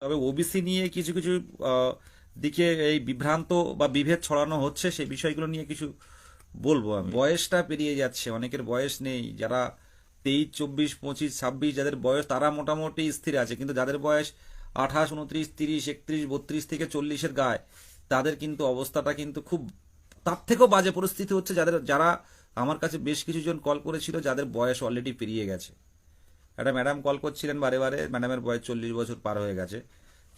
তবে ওবিসি নিয়ে কিছু কিছু দিকে এই বিভ্রান্ত বা বিভেদ ছড়ানো হচ্ছে, সেই বিষয়গুলো নিয়ে কিছু বলবো আমি। বয়সটা পেরিয়ে যাচ্ছে, অনেকের বয়স নেই, যারা 23, 24, 25, 26 যাদের বয়স তারা মোটামুটি স্থির আছে, কিন্তু যাদের বয়স 28, 29, 30, 31, 32 থেকে 40-এর গায়ে, তাদের কিন্তু অবস্থাটা কিন্তু খুব তার থেকেও বাজে পরিস্থিতি হচ্ছে। যারা আমার কাছে বেশ কিছু জন কল করেছিল যাদের বয়স অলরেডি পেরিয়ে গেছে। একটা ম্যাডাম কল করছিলেন বারে বারে, ম্যাডামের বয়স 40 বছর পার হয়ে গেছে,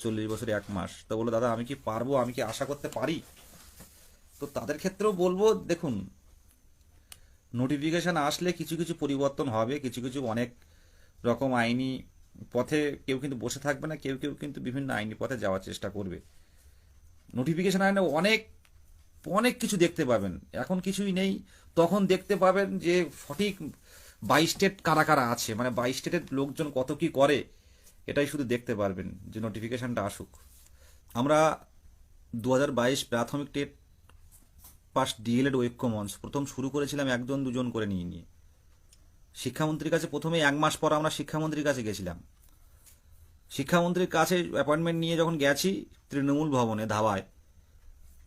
40 বছর 1 মাস। তো বললো দাদা আমি কি পারবো, আমি কি আশা করতে পারি? তো তাদের ক্ষেত্রেও বলবো দেখুন, নোটিফিকেশন আসলে কিছু কিছু পরিবর্তন হবে, কিছু কিছু অনেক রকম আইনি পথে কেউ কিন্তু বসে থাকবে না, কেউ কেউ কিন্তু বিভিন্ন আইনি পথে যাওয়ার চেষ্টা করবে। নোটিফিকেশন আইনে অনেক অনেক কিছু দেখতে পাবেন, এখন কিছুই নেই, তখন দেখতে পাবেন যে সঠিক 22 স্টেট কারা কারা আছে, মানে 22 স্টেটের লোকজন কত কি করে, এটাই শুধু দেখতে পারবেন যে নোটিফিকেশনটা আসুক। আমরা 2022 প্রাথমিক টেট পাস ডিএলএড ঐক্য মঞ্চ প্রথম শুরু করেছিলাম 1-2 জন করে নিয়ে শিক্ষামন্ত্রীর কাছে। প্রথমে 1 মাস পর আমরা শিক্ষামন্ত্রীর কাছে গেছিলাম। শিক্ষামন্ত্রীর কাছে অ্যাপয়েন্টমেন্ট নিয়ে যখন গেছি তৃণমূল ভবনে ধাবায়,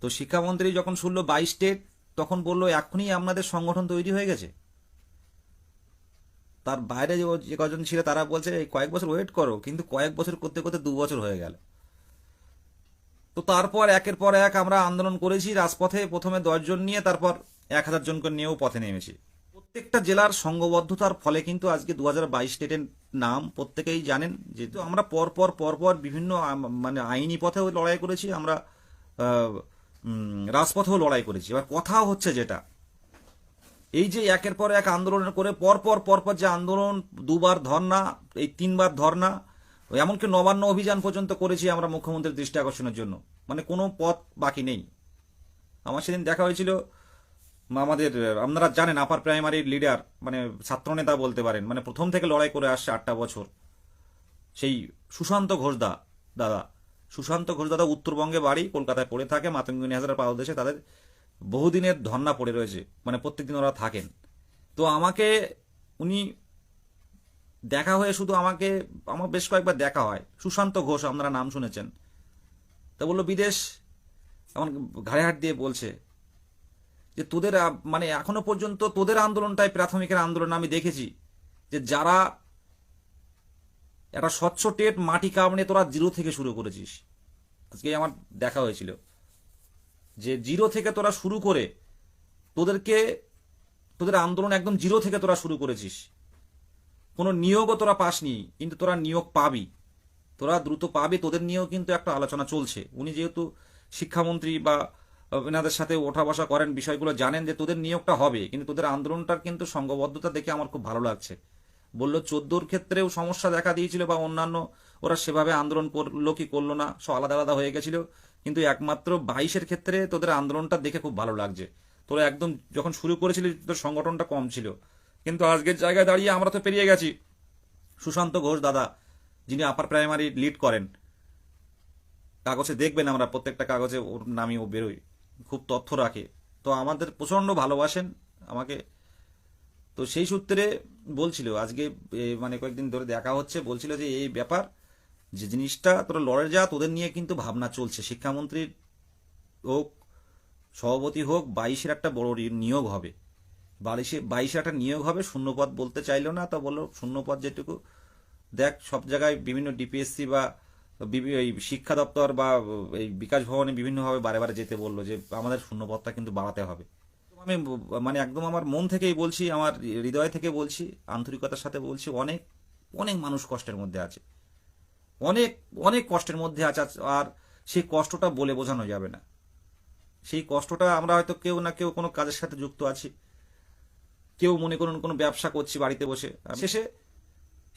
তো শিক্ষামন্ত্রী যখন শুনলো 22 স্টেট, তখন বললো এখনই আপনাদের সংগঠন তৈরি হয়ে গেছে। তার বাইরে যে কজন ছিল তারা বলছে এই কয়েক বছর ওয়েট করো, কিন্তু কয়েক বছর করতে করতে 2 বছর হয়ে গেল। তো তারপর একের পর এক আমরা আন্দোলন করেছি রাজপথে, প্রথমে 10 জন নিয়ে, তারপর 1000 জনকে নিয়েও পথে নেমেছি। প্রত্যেকটা জেলার সংঘবদ্ধতার ফলে কিন্তু আজকে 2022 স্টেটের নাম প্রত্যেকেই জানেন। যেহেতু আমরা পরপর পরপর বিভিন্ন মানে আইনি পথেও লড়াই করেছি, আমরা রাজপথেও লড়াই করেছি। এবার কথা হচ্ছে যেটা, এই যে একের পর এক আন্দোলন করে পরপর পরপর যে আন্দোলন, 2বার ধর্না, এই 3বার ধর্না, এমনকি নবান্ন অভিযান পর্যন্ত করেছি আমরা মুখ্যমন্ত্রীর দৃষ্টি আকর্ষণের জন্য, মানে কোনো পথ বাকি নেই। আমার সেদিন দেখা হয়েছিল আমাদের, আপনারা জানেন আপার প্রাইমারির লিডার, মানে ছাত্রনেতা বলতে পারেন, মানে প্রথম থেকে লড়াই করে আসছে 8টা বছর, সেই সুশান্ত ঘোষদা দাদা। সুশান্ত ঘোষ দাদা উত্তরবঙ্গে বাড়ি, কলকাতায় পড়ে থাকে, মাতঙ্গিনী হাজারের পাদদেশে তাদের বহুদিনের ধর্না পড়ে রয়েছে, মানে প্রত্যেকদিন ওরা থাকেন। তো আমাকে উনি দেখা হয়ে, শুধু আমাকে, আমার বেশ কয়েকবার দেখা হয়, সুশান্ত ঘোষ আপনারা নাম শুনেছেন। তা বললো বিদেশ, আমার ঘাড়ে হাত দিয়ে বলছে যে তোদের মানে এখনো পর্যন্ত তোদের আন্দোলনটাই প্রাথমিকের আন্দোলন আমি দেখেছি, যে যারা একটা স্বচ্ছ টেট মাটি কামড়ে তোরা জিরো থেকে শুরু করেছিস। আজকে আমার দেখা হয়েছিল যে জিরো থেকে তোরা শুরু করে তোদেরকে, তোদের আন্দোলন একদম জিরো থেকে তোরা শুরু করেছিস, কোনো নিয়োগও তোরা পাসনি, কিন্তু তোরা নিয়োগ পাবি, তোরা দ্রুত পাবি, তোদের নিয়েও কিন্তু একটা আলোচনা চলছে। উনি যেহেতু শিক্ষামন্ত্রী বা এনাদের সাথে ওঠা বসা করেন, বিষয়গুলো জানেন যে তোদের নিয়োগটা হবে, কিন্তু তোদের আন্দোলনটার কিন্তু সংঘবদ্ধতা দেখে আমার খুব ভালো লাগছে। বলল 14-র ক্ষেত্রেও সমস্যা দেখা দিয়েছিল, বা অন্যান্য ওরা সেভাবে আন্দোলন করলো কি করলো না, সব আলাদা আলাদা হয়ে গেছিল, কিন্তু একমাত্র 22-এর ক্ষেত্রে তোদের আন্দোলনটা দেখে খুব ভালো লাগছে। তোরা একদম যখন শুরু করেছিলি তোদের সংগঠনটা কম ছিল, কিন্তু আজকের জায়গায় দাঁড়িয়ে আমরা তো পেরিয়ে গেছি। সুশান্ত ঘোষ দাদা, যিনি আপার প্রাইমারি লিড করেন, কাগজে দেখবেন আমরা প্রত্যেকটা কাগজে ওর নামই ও বেরোয়, খুব তথ্য রাখে, তো আমাদের প্রচন্ড ভালোবাসেন আমাকে। তো সেই সূত্রে বলছিল আজকে, মানে কয়েকদিন ধরে দেখা হচ্ছে, বলছিল যে এই ব্যাপার, যে জিনিসটা তোরা লড়ে যা, তোদের নিয়ে কিন্তু ভাবনা চলছে, শিক্ষামন্ত্রীর হোক, সভাপতি হোক, 22-এর একটা বড় নিয়োগ হবে, 22-এ একটা নিয়োগ হবে। শূন্যপদ বলতে চাইলো না, তা বললো শূন্যপদ যেটুকু দেখ, সব জায়গায় বিভিন্ন ডিপিএসসি বা এই শিক্ষা দপ্তর বা এই বিকাশ ভবনে বিভিন্নভাবে বারে বারে যেতে বললো যে আমাদের শূন্যপদটা কিন্তু বাড়াতে হবে। আমি মানে একদম আমার মন থেকেই বলছি, আমার হৃদয় থেকে বলছি, আন্তরিকতার সাথে বলছি, অনেক অনেক মানুষ কষ্টের মধ্যে আছে, অনেক অনেক কষ্টের মধ্যে আছে। আর সেই কষ্টটা বলে বোঝানো যাবে না। সেই কষ্টটা আমরা হয়তো কেউ না কেউ কোনো কাজের সাথে যুক্ত আছি, কেউ মনে করুন কোনো ব্যবসা করছি বাড়িতে বসে, শেষে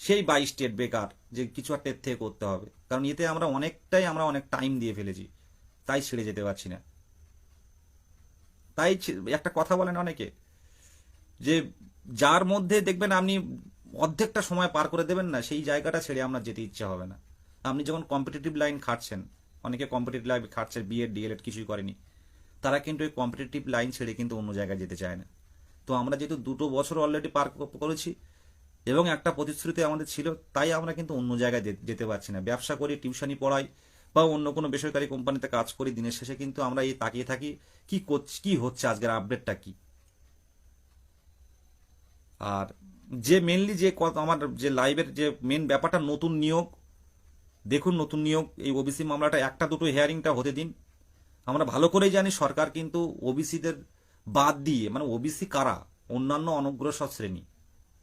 সেই 22 স্টেট বেকার, যে কিছু একটা এর থেকে করতে হবে, কারণ এতে আমরা অনেক টাইম দিয়ে ফেলেছি, তাই ছেড়ে যেতে পারছি না। তাই একটা কথা বলেন অনেকে, যে যার মধ্যে দেখবেন আপনি অর্ধেকটা সময় পার করে দেবেন না, সেই জায়গাটা ছেড়ে আপনার যেতে ইচ্ছা হবে না। আপনি যখন কম্পিটিটিভ লাইন খাটছেন, অনেকে কম্পিটিটিভ লাইন খাটছে, বিএড ডিএলএড কিছুই করেনি, তারা কিন্তু ওই কম্পিটিটিভ লাইন ছেড়ে কিন্তু অন্য জায়গায় যেতে চায় না। তো আমরা যেহেতু 2 বছর অলরেডি পার করেছি, এবং একটা প্রতিশ্রুতি আমাদের ছিল, তাই আমরা কিন্তু অন্য জায়গায় যেতে পারছি না। ব্যবসা করি, টিউশনি পড়াই বা অন্য কোনো বেসরকারি কোম্পানিতে কাজ করি, দিনের শেষে কিন্তু আমরা এই তাকিয়ে থাকি কি করছি, কি হচ্ছে, আজকের আপডেটটা কি। আর যে মেনলি যে আমার যে লাইভের যে মেন ব্যাপারটা, নতুন নিয়োগ, দেখুন নতুন নিয়োগ, এই ওবিসি মামলাটা একটা দুটো হিয়ারিংটা হতে দিন। আমরা ভালো করেই জানি সরকার কিন্তু ওবিসিদের বাদ দিয়ে, মানে ওবিসি কারা, অন্যান্য অনগ্রসর শ্রেণী,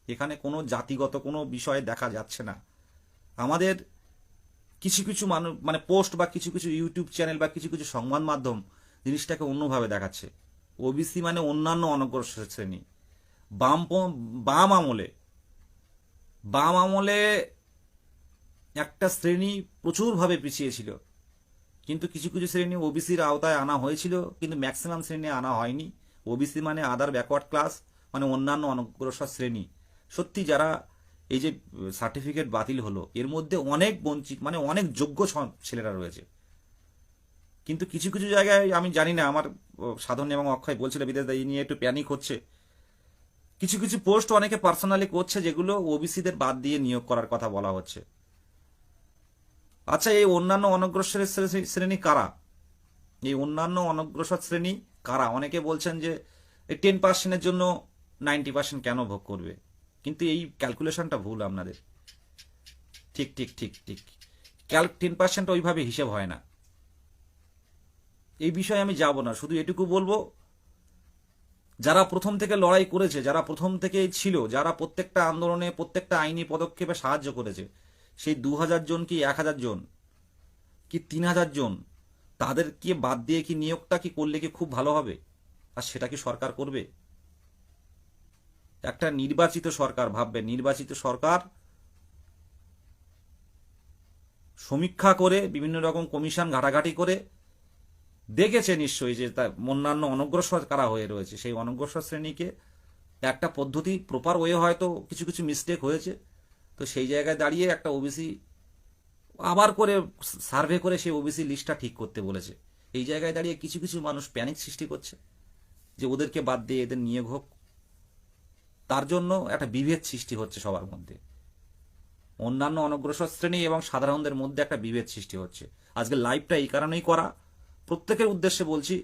এখানে কোনো জাতিগত কোনো বিষয় দেখা যাচ্ছে না। আমাদের কিছু কিছু মানুষ মানে পোস্ট বা কিছু কিছু ইউটিউব চ্যানেল বা কিছু কিছু সংবাদ মাধ্যম জিনিসটাকে অন্যভাবে দেখাচ্ছে। ওবিসি মানে অন্যান্য অনগ্রসর শ্রেণী। বাম বাম আমলে বাম আমলে একটা শ্রেণী প্রচুরভাবে পিছিয়ে ছিল, কিন্তু কিছু কিছু শ্রেণী ওবিসির আওতায় আনা হয়েছিল, কিন্তু ম্যাক্সিমাম শ্রেণী আনা হয়নি। ওবিসি মানে আদার ব্যাকওয়ার্ড ক্লাস, মানে অন্যান্য অনগ্রসর শ্রেণী। সত্যি যারা এই যে সার্টিফিকেট বাতিল হলো, এর মধ্যে অনেক বঞ্চিত, মানে অনেক যোগ্য ছেলেরা রয়েছে। কিন্তু কিছু কিছু জায়গায় আমি জানি না, আমার সাধন এবং অক্ষয় বলছিল বিদেশ এই নিয়ে একটু প্যানিক হচ্ছে। কিছু কিছু পোস্ট অনেকে পার্সোনালি করছে যেগুলো ওবিসিদের বাদ দিয়ে নিয়োগ করার কথা বলা হচ্ছে। আচ্ছা, এই অন্যান্য অনগ্রসর শ্রেণী কারা? এই অন্যান্য অনগ্রসর শ্রেণী কারা? অনেকে বলছেন যে এই 10%-এর জন্য 90% কেন ভোগ করবে, কিন্তু এই ক্যালকুলেশনটা ভুল আপনাদের। ঠিক ঠিক ঠিক ঠিক 10% ওইভাবে হিসেব হয় না। এই বিষয়ে আমি যাব না, শুধু এটুকু বলবো, যারা প্রথম থেকে লড়াই করেছে, যারা প্রথম থেকেই ছিল, যারা প্রত্যেকটা আন্দোলনে প্রত্যেকটা আইনি পদক্ষেপে সাহায্য করেছে, সেই 2000 জন কি 1000 জন কি 3000 জন, তাদেরকে বাদ দিয়ে কি নিয়োগটা কি করলে কি খুব ভালো হবে? আর সেটা কি সরকার করবে? একটা নির্বাচিত সরকার, ভাববে নির্বাচিত সরকার সমীক্ষা করে বিভিন্ন রকম কমিশন ঘাটাঘাটি করে দেখেছে নিশ্চয়ই যে অন্যান্য অনগ্রসর কারা হয়ে রয়েছে, সেই অনগ্রসর শ্রেণীকে একটা পদ্ধতি প্রপার ওয়ে, হয়তো কিছু কিছু মিস্টেক হয়েছে, তো সেই জায়গায় দাঁড়িয়ে একটা ওবিসি আবার করে সার্ভে করে সেই ওবিসি লিস্টটা ঠিক করতে বলেছে। এই জায়গায় দাঁড়িয়ে কিছু কিছু মানুষ প্যানিক সৃষ্টি করছে যে ওদেরকে বাদ দিয়ে এদের নিয়োগ হোক। তার জন্য একটা বিভেদ সৃষ্টি হচ্ছে সবার মধ্যে, অন্যান্য অনগ্রসর শ্রেণী এবং সাধারণদের মধ্যে একটা বিভেদ সৃষ্টি হচ্ছে। আজকে লাইভটা এই কারণেই করা, প্রত্যেকের উদ্দেশ্যে বলছি,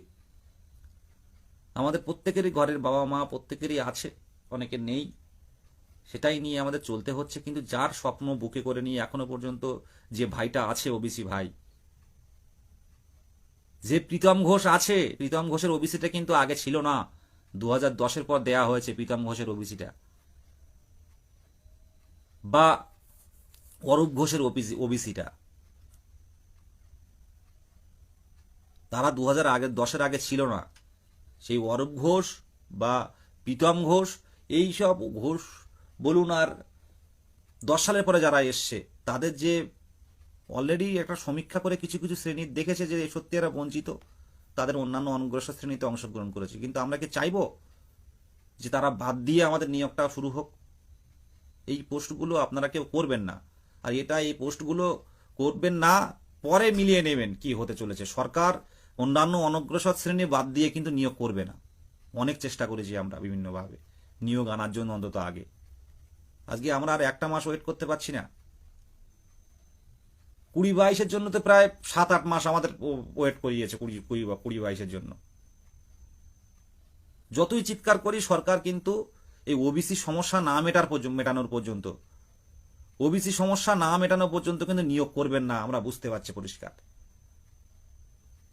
আমাদের প্রত্যেকেরই ঘরের বাবা মা প্রত্যেকেরই আছে, অনেকের নেই, সেটাই নিয়ে আমাদের চলতে হচ্ছে। কিন্তু যার স্বপ্ন বুকে করে নিয়ে এখনো পর্যন্ত যে ভাইটা আছে, ওবিসি ভাই, যে প্রীতম ঘোষ আছে, প্রীতম ঘোষের ওবিসিটা কিন্তু আগে ছিল না, 2010-এর পর দেয়া হয়েছে প্রীতম ঘোষের ওবিসিটা, বা অরূপ ঘোষের ওবিসিটা, তারা 2010-এর আগে ছিল না। সেই অরূপ ঘোষ বা প্রীতম ঘোষ, এই সব ঘোষ বলুন, আর 10 সালের পরে যারা এসছে, তাদের যে অলরেডি একটা সমীক্ষা করে কিছু কিছু শ্রেণী দেখেছে যে সত্যি এরা বঞ্চিত, তাদের অন্যান্য অনগ্রসর শ্রেণীতে অংশগ্রহণ করেছে। কিন্তু আমরা কি চাইবো যে তারা বাদ দিয়ে আমাদের নিয়োগটা শুরু হোক? এই পোস্টগুলো আপনারা কেউ করবেন না। আর এই পোস্টগুলো করবেন না, পরে মিলিয়ে নেবেন কি হতে চলেছে। সরকার অন্যান্য অনগ্রসর শ্রেণী বাদ দিয়ে কিন্তু নিয়োগ করবে না। অনেক চেষ্টা করেছি আমরা বিভিন্নভাবে নিয়োগ আনার জন্য, অন্তত আগে। আজকে আমরা আর একটা মাস ওয়েট করতে পারছি না। 20-22-এর জন্য তো প্রায় 7-8 মাস আমাদের ওয়েট করিয়েছে, 20-22-এর জন্য। যতই চিৎকার করি, সরকার কিন্তু এই ওবিসি সমস্যা না মেটানোর পর্যন্ত, ওবিসি সমস্যা না মেটানো পর্যন্ত কিন্তু নিয়োগ করবেন না, আমরা বুঝতে পারছি পরিষ্কার।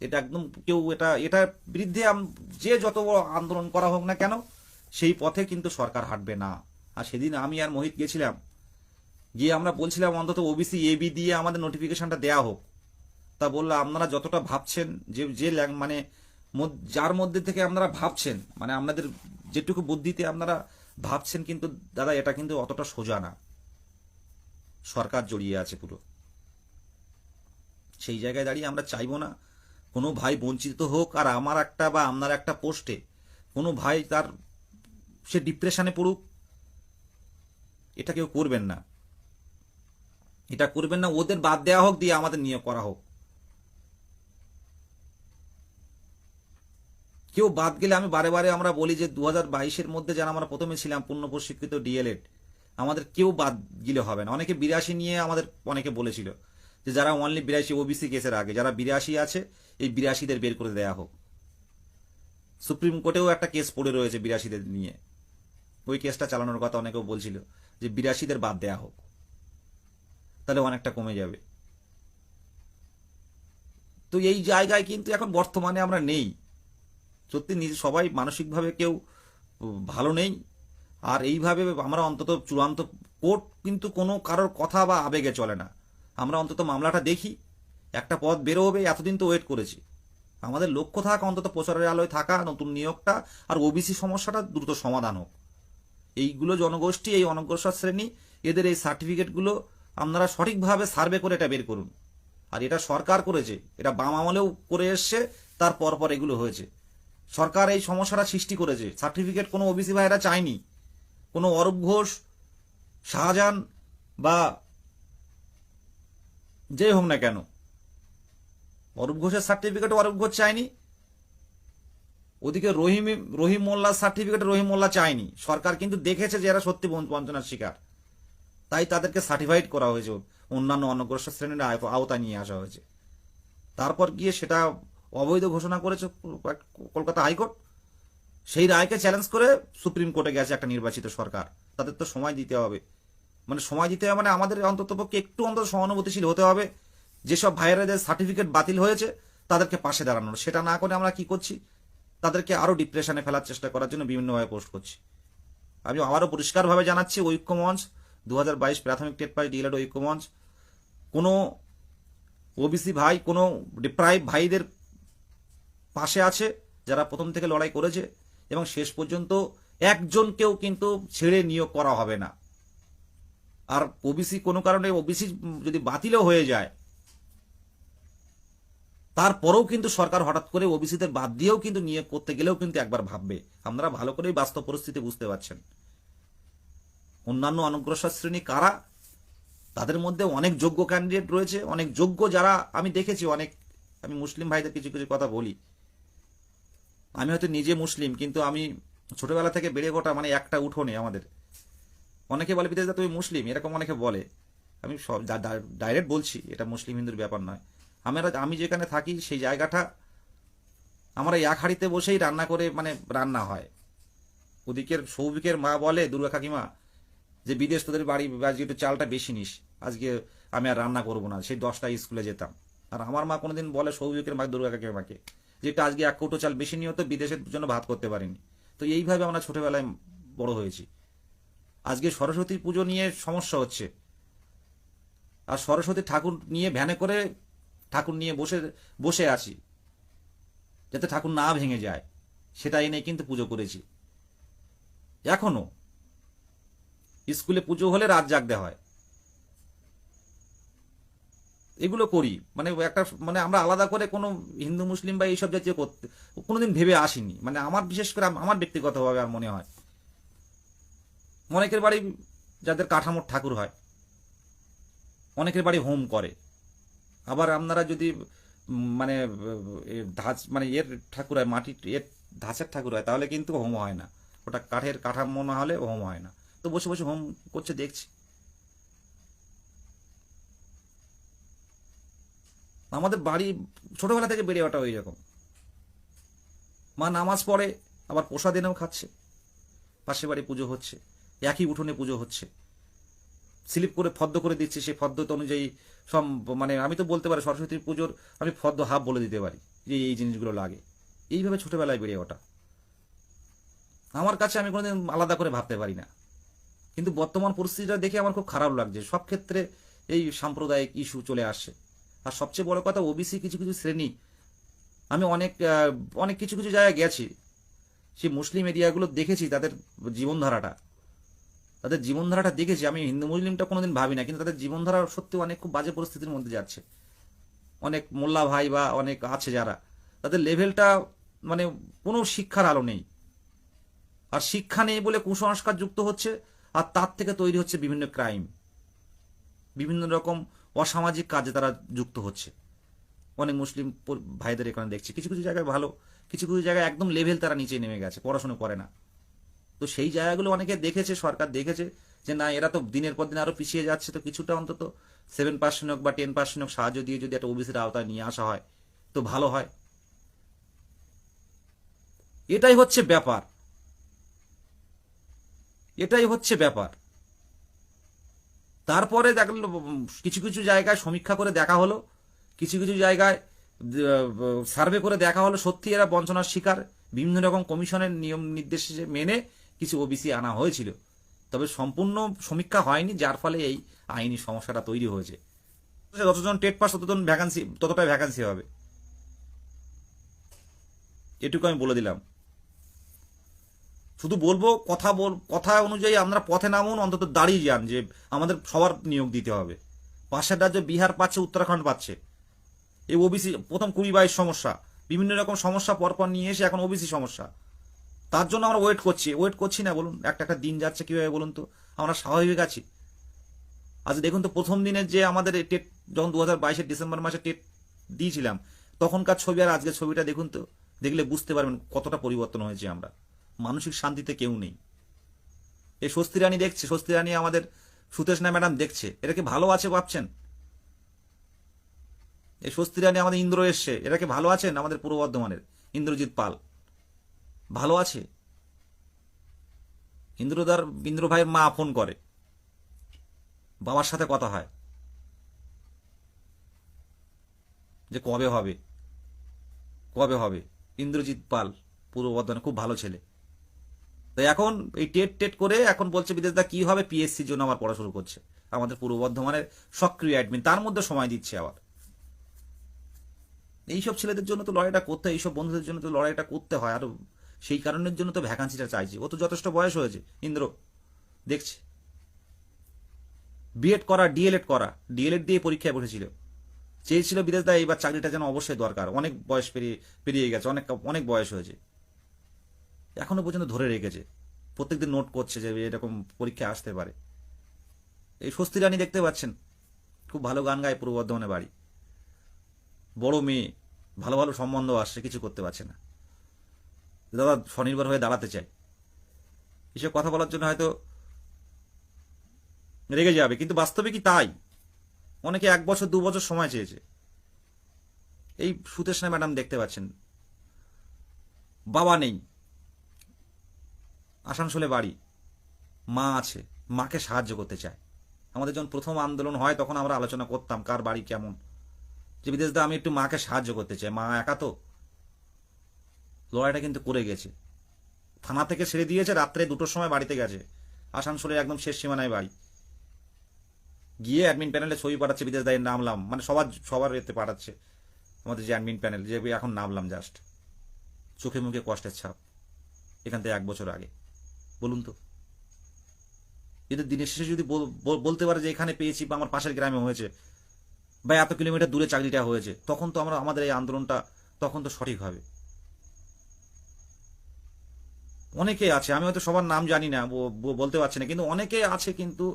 এটা একদম কেউ এটার বিরুদ্ধে যে যত বড় আন্দোলন করা হোক না কেন, সেই পথে কিন্তু সরকার হাঁটবে না। আর সেদিন আমি আর মোহিত গেছিলাম, গিয়ে আমরা বলছিলাম অন্তত ওবিসি এবি দিয়ে আমাদের নোটিফিকেশনটা দেয়া হোক। তা বললো আপনারা যতটা ভাবছেন, যে মানে যার মধ্যে থেকে আপনারা ভাবছেন, মানে আপনাদের যেটুকু বুদ্ধিতে আপনারা ভাবছেন, কিন্তু দাদা এটা কিন্তু অতটা সোজা না, সরকার জড়িয়ে আছে পুরো। সেই জায়গায় দাঁড়িয়ে আমরা চাইবো না কোনো ভাই বঞ্চিত হোক, আর আমার একটা বা আপনার একটা পোস্টে কোনো ভাই সে ডিপ্রেশনে পড়ুক। এটা কেউ করবেন না, এটা করবেন না। ওদের বাদ দেওয়া হোক, দিয়ে আমাদের নিয়োগ করা হোক। কেউ বাদ গেলে আমি বারে বারে আমরা বলি যে 2022-এর মধ্যে যারা আমরা প্রথমে ছিলাম পূর্ণ প্রশিক্ষিত ডিএলএড, আমাদের কেউ বাদ গেলে হবে না। অনেকে 82 নিয়ে আমাদের অনেকে বলেছিল যে যারা অনলি 82 ওবিসি কেসের আগে যারা 82 আছে এই 82দের বের করে দেয়া হোক। সুপ্রিম কোর্টেও একটা কেস পড়ে রয়েছে 82দের নিয়ে, ওই কেসটা চালানোর কথা অনেকেও বলছিল যে 82দের বাদ দেয়া হোক, তাহলে অনেকটা কমে যাবে। তো এই জায়গায় কিন্তু এখন বর্তমানে আমরা নেই, সত্যি নিজে সবাই মানসিকভাবে কেউ ভালো নেই। আর এইভাবে আমরা অন্তত চূড়ান্ত কোর্ট কিন্তু কোনো কারোর কথা বা আবেগে চলে না। আমরা অন্তত মামলাটা দেখি, একটা পথ বেরোবে, এতদিন তো ওয়েট করেছি। আমাদের লক্ষ্য থাক অন্তত প্রচারের আলোয় থাকা, নতুন নিয়োগটা আর ওবিসি সমস্যাটা দ্রুত সমাধান হোক। এইগুলো জনগোষ্ঠী, এই অনগ্রসর শ্রেণী, এদের এই সার্টিফিকেটগুলো আপনারা সঠিকভাবে সার্ভে করে এটা বের করুন। আর এটা সরকার করেছে, এটা বাম আমলেও করে এসছে, তার পর এগুলো হয়েছে। সরকার এই সমস্যাটা সৃষ্টি করেছে। সার্টিফিকেট কোনো ওবিসি ভাইরা চায়নি, কোনো অরূপ ঘোষ, শাহজাহান বা যে হোক না কেন, অরূপ ঘোষের সার্টিফিকেট অরূপ ঘোষ চায়নি, ওদিকে রহিম মোল্লার সার্টিফিকেট রহিম মোল্লা চায়নি। সরকার কিন্তু দেখেছে যে এরা সত্যি বঞ্চনার শিকার, তাই তাদেরকে সার্টিফাইড করা হয়েছে, অন্যান্য অনগ্রসর শ্রেণীর আওতায় নিয়ে আসা হয়েছে। তারপর গিয়ে সেটা অবৈধ ঘোষণা করেছে কলকাতা হাইকোর্ট। সেই রায়কে চ্যালেঞ্জ করে সুপ্রিম কোর্টে গেছে একটা নির্বাচিত সরকার। তাদের তো সময় দিতে হবে, মানে আমাদের অন্ততপক্ষে একটু অন্তত সহানুভূতিশীল হতে হবে। যেসব ভাইয়েরাদের সার্টিফিকেট বাতিল হয়েছে তাদেরকে পাশে দাঁড়ানোর, সেটা না করে আমরা কি করছি, তাদেরকে আরো ডিপ্রেশনে ফেলার চেষ্টা করার জন্য বিভিন্নভাবে পোস্ট করছি। আমি আবারও পরিষ্কারভাবে জানাচ্ছি, ঐক্যমঞ্চ 2022 প্রাথমিক টেট পাস ডিএলএড ঐক্যমঞ্চ কোনো ওবিসি ভাই, কোনো ডিপ্রাইভ ভাইদের পাশে আছে, যারা প্রথম থেকে লড়াই করেছে, এবং শেষ পর্যন্ত একজনকেও কিন্তু ছেড়ে নিয়োগ করা হবে না। আর ওবিসি কোনো কারণে ওবিসি যদি বাতিলও হয়ে যায়, তারপরেও কিন্তু সরকার হঠাৎ করে ওবিসিদের বাদ দিয়েও কিন্তু নিয়োগ করতে গেলেও কিন্তু একবার ভাববে। আপনারা ভালো করেই বাস্তব পরিস্থিতি বুঝতে পারছেন। অন্যান্য অনগ্রসর শ্রেণী কারা, তাদের মধ্যে অনেক যোগ্য ক্যান্ডিডেট রয়েছে, অনেক যোগ্য যারা আমি দেখেছি। আমি মুসলিম ভাইদের কিছু কিছু কথা বলি। আমি হয়তো নিজে মুসলিম, কিন্তু আমি ছোটবেলা থেকে বেড়ে ওঠা, মানে একটা উঠোনে আমাদের। অনেকে বলে বিদেশ তুমি মুসলিম, এরকম অনেকে বলে। আমি সব ডাইরেক্ট বলছি, এটা মুসলিম হিন্দুর ব্যাপার নয়। আমি যেখানে থাকি সেই জায়গাটা আমরা এক হাঁড়িতে বসেই রান্না করে, রান্না হয়। ওদিকের সৌভিকের মা বলে, দুর্গা কাকিমা, যে বিদেশ তোদের বাড়ি আজকে একটু চালটা বেশি নিস, আজকে আমি আর রান্না করবো না। সেই 10টায় স্কুলে যেতাম। আর আমার মা কোনোদিন বলে সৌভিকের মা, দুর্গা কাকিমাকে, যেটা আজকে 1 কৌটো চাল বেশি নিয়ে হতো, বিদেশের জন্য ভাত করতে পারিনি। তো এইভাবে আমরা ছোটবেলায় বড় হয়েছি। আজকে সরস্বতী পুজো নিয়ে সমস্যা হচ্ছে, আর সরস্বতী ঠাকুর নিয়ে ভ্যানে করে ঠাকুর নিয়ে বসে আছি, যাতে ঠাকুর না ভেঙে যায়, সেটা এনে কিন্তু পুজো করেছি। এখনো স্কুলে পুজো হলে রাত জাগতে হয়, এগুলো করি। আমরা আলাদা করে কোনো হিন্দু মুসলিম বা এইসব জাতীয় করতে কোনোদিন ভেবে আসিনি। আমার বিশেষ করে আমার ব্যক্তিগতভাবে আর মনে হয়, অনেকের বাড়ি যাদের কাঠামোর ঠাকুর হয়, অনেকের বাড়ি হোম করে। আবার আপনারা যদি এর ঠাকুর হয়, মাটির এর ধাঁচের ঠাকুর হয়, তাহলে কিন্তু হোম হয় না। ওটা কাঠের কাঠামো না হলে হোম হয় না। তো বসে বসে হোম করছে দেখছি। আমাদের বাড়ি ছোটবেলা থেকে বেড়ে ওঠা ওই রকম। মা নামাজ পড়ে, আবার প্রসাদ এনেও খাচ্ছে, পাশে বাড়ি পুজো হচ্ছে, একই উঠোনে পুজো হচ্ছে, স্লিপ করে ফদ্দ করে দিচ্ছে। সেই ফদ্দ অনুযায়ী সব আমি তো বলতে পারি সরস্বতী পুজোর আমি ফদ্দ হাফ বলে দিতে পারি যে এই জিনিসগুলো লাগে। এইভাবে ছোটবেলায় বেড়ে ওঠা আমার কাছে, আমি কোনোদিন আলাদা করে ভাবতে পারি না। কিন্তু বর্তমান পরিস্থিতিটা দেখে আমার খুব খারাপ লাগছে। সব ক্ষেত্রে এই সাম্প্রদায়িক ইস্যু চলে আসছে। আর সবচেয়ে বড় কথা, ওবিসি কিছু কিছু শ্রেণী, আমি অনেক কিছু কিছু জায়গায় গেছি, সেই মুসলিম এরিয়াগুলো দেখেছি, তাদের জীবনধারাটা দেখেছি। আমি হিন্দু মুসলিমটা কোনোদিন ভাবি না, কিন্তু তাদের জীবনধারা সত্যি অনেক খুব বাজে পরিস্থিতির মধ্যে যাচ্ছে। অনেক মোল্লা ভাই বা অনেক আছে যারা, তাদের লেভেলটা কোনো শিক্ষার আলো নেই। আর শিক্ষা নেই বলে কুসংস্কার যুক্ত হচ্ছে, আর তার থেকে তৈরি হচ্ছে বিভিন্ন ক্রাইম, বিভিন্ন রকম অসামাজিক কাজে তারা যুক্ত হচ্ছে। অনেক মুসলিম ভাইদের এখানে দেখছি কিছু কিছু জায়গায় ভালো, কিছু কিছু জায়গায় একদম লেভেল তারা নিচে নেমে গেছে, পড়াশোনা করে না। তো সেই জায়গাগুলো অনেকে দেখেছে, সরকার দেখেছে, যে না এরা তো দিনের পর দিন আরো পিছিয়ে যাচ্ছে, তো কিছুটা অন্তত 7% হোক বা 10% হোক সাহায্য দিয়ে যদি একটা ওবিসির আওতায় নিয়ে আসা হয় তো ভালো হয়। এটাই হচ্ছে ব্যাপার, এটাই হচ্ছে ব্যাপার। তারপরে দেখলো কিছু কিছু জায়গায় সমীক্ষা করে দেখা হলো, কিছু কিছু জায়গায় সার্ভে করে দেখা হলো সত্যি এরা বঞ্চনার শিকার। বিভিন্ন রকম কমিশনের নিয়ম নির্দেশ মেনে কিছু ওবিসি আনা হয়েছিল, তবে সম্পূর্ণ সমীক্ষা হয়নি, যার ফলে এই আইনি সমস্যাটা তৈরি হয়েছে। যতজন টেট পাস ততটাই ভ্যাকান্সি হবে, এটুকু আমি বলে দিলাম। শুধু বলবো কথা অনুযায়ী আপনারা পথে নামুন, অন্তত দাঁড়িয়ে যান যে আমাদের সবার নিয়োগ দিতে হবে। পাশের রাজ্য বিহার পাচ্ছে, উত্তরাখণ্ড পাচ্ছে। এই ওবিসি প্রথম 20-22 সমস্যা, বিভিন্ন রকম সমস্যা পরপর নিয়ে এসে এখন ওবিসি সমস্যা। তার জন্য আমরা ওয়েট করছি না বলুন? একটা একটা দিন যাচ্ছে কিভাবে বলুন তো? আমরা স্বাভাবিক আছি? আজ দেখুন তো প্রথম দিনের যে আমাদের টেট যখন 2022 ডিসেম্বর মাসে টেট দিয়েছিলাম তখনকার ছবি আর আজকের ছবিটা দেখুন তো, দেখলে বুঝতে পারবেন কতটা পরিবর্তন হয়েছে। আমরা মানসিক শান্তিতে কেউ নেই। এই স্বস্তি রানী দেখছে, স্বস্তি রানী আমাদের সুতেশনা ম্যাডাম দেখছে, এরা কি ভালো আছে ভাবছেন? এই স্বস্তি রানী আমাদের ইন্দ্র এসছে, এরা কি ভালো আছেন? আমাদের পূর্ব বর্ধমানের ইন্দ্রজিৎ পাল ভালো আছে? ইন্দ্র ভাইয়ের মা ফোন করে, বাবার সাথে কথা হয় যে কবে হবে কবে হবে। ইন্দ্রজিৎ পাল পূর্ব বর্ধমানে খুব ভালো ছেলে। তো এখন এই টেট করে এখন বলছে বিদেশদা কি হবে, পিএসসির জন্য আবার পড়া শুরু করছে। আমাদের পূর্ব বর্ধমানের সক্রিয় অ্যাডমিন, তার মধ্যে সময় দিচ্ছে আবার। এইসব ছেলেদের জন্য তো লড়াইটা করতে হয়, এইসব বন্ধুদের জন্য তো লড়াইটা করতে হয়, আর সেই কারণের জন্য তো ভ্যাকান্সিটা চাইছি। ও তো যথেষ্ট বয়স হয়েছে ইন্দ্র, দেখছে বিএড করা, ডিএলএড দিয়ে পরীক্ষায় বসেছিল, চেয়েছিল বিদেশদা এইবার চাকরিটা যেন অবশ্যই দরকার। অনেক বয়স পেরিয়ে গেছে, অনেক অনেক বয়স হয়েছে, এখনো পর্যন্ত ধরে রেখেছে, প্রত্যেকদিন নোট করছে যে এরকম পরীক্ষা আসতে পারে। এই স্বস্তি রানী দেখতে পাচ্ছেন, খুব ভালো গান গায়, পূর্ব বর্ধমানে বাড়ি, বড় মেয়ে, ভালো ভালো সম্বন্ধ আসছে, কিছু করতে পারছে না। দাদা স্বনির্ভর হয়ে দাঁড়াতে চায়, এসব কথা বলার জন্য হয়তো রেগে যাবে, কিন্তু বাস্তবে কি তাই? অনেকে 1 বছর 2 বছর সময় চেয়েছে। এই সুতেশনা ম্যাডাম দেখতে পাচ্ছেন, বাবা নেই, আসানসোলে বাড়ি, মা আছে, মাকে সাহায্য করতে চায়। আমাদের যখন প্রথম আন্দোলন হয় তখন আমরা আলোচনা করতাম কার বাড়ি কেমন, যে বিদেশদা আমি একটু মাকে সাহায্য করতে চাই, মা একা তো। লড়াইটা কিন্তু করে গেছে, থানা থেকে ছেড়ে দিয়েছে, রাত্রে 2টোর সময় বাড়িতে গেছে, আসানসোলের একদম শেষ সীমানায় বাড়ি। গিয়ে অ্যাডমিন প্যানেলে ছবি পাঠাচ্ছে, বিদেশ দায়ের নামলাম, মানে সবার এতে পাঠাচ্ছে, আমাদের যে অ্যাডমিন প্যানেল, যে এখন নামলাম জাস্ট, চোখে মুখে কষ্টের ছাপ, এখান থেকে 1 বছর আগে। বলুন তো, যদি দিনের শেষে যদি বলতে পারে যে এখানে পেয়েছি বা আমার পাশের গ্রামে হয়েছে বা এত কিলোমিটার দূরে চাকরিটা হয়েছে, তখন তো আমাদের এই আন্দোলনটা তখন তো সঠিক হবে। অনেকে আছে, আমি হয়তো সবার নাম জানি না, বলতে পারছি না, কিন্তু অনেকে আছে কিন্তু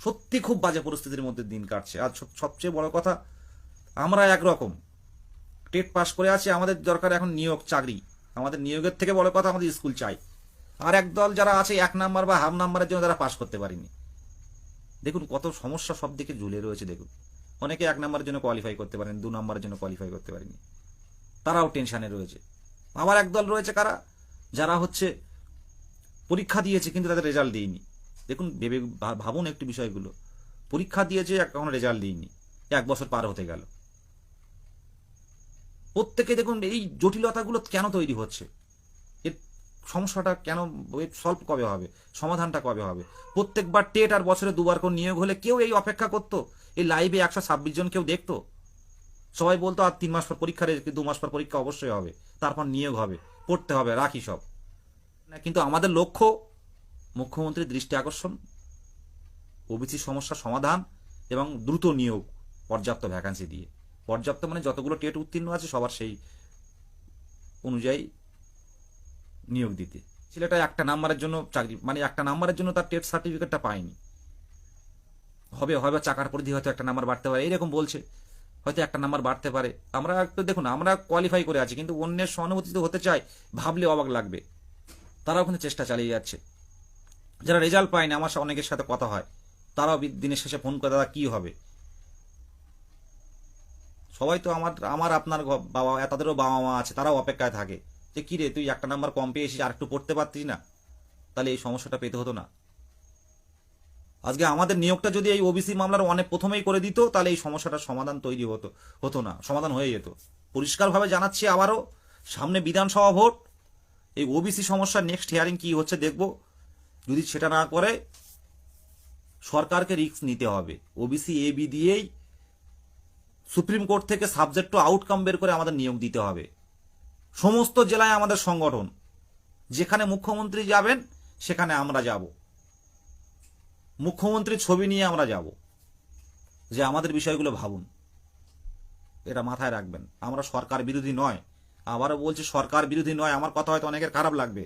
সত্যি খুব বাজে পরিস্থিতির মধ্যে দিন কাটছে। আর সবচেয়ে বড় কথা, আমরা একরকম টেট পাস করে আছি, আমাদের দরকার এখন নিয়োগ, চাকরি। আমাদের নিয়োগের থেকে বড় কথা আমাদের স্কুল চাই। আর একদল যারা আছে 1 নাম্বার বা হাফ নাম্বারের জন্য তারা পাস করতে পারেনি। দেখুন কত সমস্যা সব দিকে ঝুলে রয়েছে। দেখুন অনেকে 1 নাম্বারের জন্য কোয়ালিফাই করতে পারেন, 2 নাম্বারের জন্য কোয়ালিফাই করতে পারেনি, তারাও টেনশনে রয়েছে। আবার একদল রয়েছে কারা, যারা হচ্ছে পরীক্ষা দিয়েছে কিন্তু তাদের রেজাল্ট দিইনি। দেখুন ভাবুন একটু বিষয়গুলো, পরীক্ষা দিয়েছে এখনো রেজাল্ট দিইনি, 1 বছর পার হতে গেল। প্রত্যেকে দেখুন এই জটিলতাগুলো কেন তৈরি হচ্ছে, এর সমস্যাটা কেন, সলভ কবে হবে, সমাধানটা কবে হবে? প্রত্যেকবার টেট আর বছরে 2বার করে নিয়োগ হলে কেউ এই অপেক্ষা করতো? এই লাইভে 126 জন কেউ দেখতো? সবাই বলতো আর 3 মাস পর পরীক্ষা, 2 মাস পর পরীক্ষা অবশ্যই হবে, তারপর নিয়োগ হবে, পড়তে হবে, রাখি সব। কিন্তু আমাদের লক্ষ্য মুখ্যমন্ত্রীর দৃষ্টি আকর্ষণ, ওবিসি সমস্যা সমাধান এবং দ্রুত নিয়োগ, পর্যাপ্ত ভ্যাকান্সি দিয়ে, পর্যাপ্ত মানে যতগুলো টেট উত্তীর্ণ আছে সবার সেই অনুযায়ী নিয়োগ দিতে। ছেলেটা 1টা নাম্বারের জন্য চাকরি, মানে 1টা নাম্বারের জন্য তার টেট সার্টিফিকেটটা পায়নি, হয়তো চাকার পরিধি হয়তো 1টা নাম্বার বাড়তে পারে, এরকম বলছে, হয়তো 1টা নাম্বার বাড়তে পারে। আমরা একটু দেখুন, আমরা কোয়ালিফাই করে আছি, কিন্তু অন্যের সহানুভূতি হতে চাই, ভাবলে অবাক লাগবে। তারাও কিন্তু চেষ্টা চালিয়ে যাচ্ছে। যারা রেজাল্ট পায়নি, আমার অনেকের সাথে কথা হয়, তারাও দিনের শেষে ফোন করে, দাদা কি হবে। সবাই তো আমার আমার আপনার বাবা, তাদেরও বাবা মা আছে, তারাও অপেক্ষায় থাকে যে কি রে তুই একটা নাম্বার কম পেয়েছিস, আর একটু পড়তে পারতিস না, তাহলে এই সমস্যাটা পেতে হতো না। আজকে আমাদের নিয়োগটা যদি এই ওবিসি মামলার অনেক প্রথমেই করে দিত, তাহলে এই সমস্যাটার সমাধান তৈরি হতো না, সমাধান হয়ে যেত। পরিষ্কারভাবে জানাচ্ছি আবারও, সামনে বিধানসভা ভোট, এই ওবিসি সমস্যার নেক্সট হিয়ারিং কি হচ্ছে দেখব। যদি সেটা না করে সরকারকে রিস্ক নিতে হবে, ওবিসি এবি দিয়েই সুপ্রিম কোর্ট থেকে সাবজেক্ট টু আউটকাম বের করে আমাদের নিয়োগ দিতে হবে। সমস্ত জেলায় আমাদের সংগঠন, যেখানে মুখ্যমন্ত্রী যাবেন সেখানে আমরা যাব, মুখ্যমন্ত্রীর ছবি নিয়ে আমরা যাব, যে আমাদের বিষয়গুলো ভাবুন। এটা মাথায় রাখবেন, আমরা সরকার বিরোধী নয়, আবারও বলছি সরকার বিরোধী নয়। আমার কথা হয়তো অনেকের খারাপ লাগবে,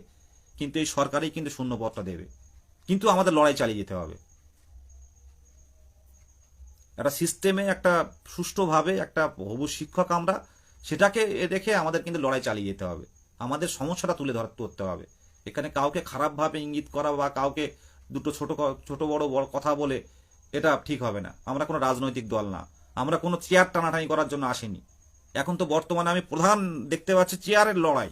কিন্তু এই সরকারই কিন্তু শূন্যপদটা দেবে, কিন্তু আমাদের লড়াই চালিয়ে যেতে হবে। একটা সিস্টেমে, একটা সুষ্ঠুভাবে একটা হবু শিক্ষক আমরা, সেটাকে দেখে আমাদের কিন্তু লড়াই চালিয়ে যেতে হবে, আমাদের সমস্যাটা তুলে ধরতে হবে। এখানে কাউকে খারাপভাবে ইঙ্গিত করা বা কাউকে দুটো ছোট ছোট বড় বড় কথা বলে এটা ঠিক হবে না। আমরা কোনো রাজনৈতিক দল না, আমরা কোনো চেয়ার টানাটানি করার জন্য আসিনি। এখন তো বর্তমানে আমি প্রধান দেখতে পাচ্ছি চেয়ারের লড়াই,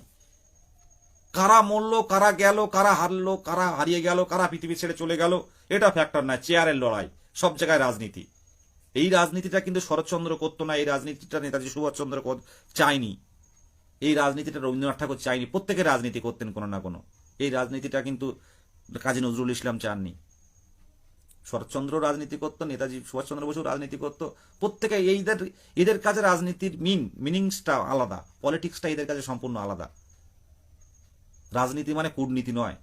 কারা মরলো, কারা গেল, কারা হারলো, কারা হারিয়ে গেল, কারা পৃথিবী ছেড়ে চলে গেল, এটা ফ্যাক্টর না, চেয়ারের লড়াই। সব জায়গায় রাজনীতি। এই রাজনীতিটা কিন্তু শরৎচন্দ্র করতো না, এই রাজনীতিটা নেতাজি সুভাষচন্দ্র চায়নি, এই রাজনীতিটা রবীন্দ্রনাথ ঠাকুর চায়নি। প্রত্যেকে রাজনীতি করতেন কোনো না কোনো, এই রাজনীতিটা কিন্তু কাজী নজরুল ইসলাম চাননি। শরৎচন্দ্র রাজনীতি করতো, নেতাজি সুভাষচন্দ্র বসু রাজনীতি করতো, প্রত্যেকে এদের কাছে রাজনীতির মিনিংসটা আলাদা, পলিটিক্সটা এদের কাছে সম্পূর্ণ আলাদা। রাজনীতি মানে কূটনীতি নয়।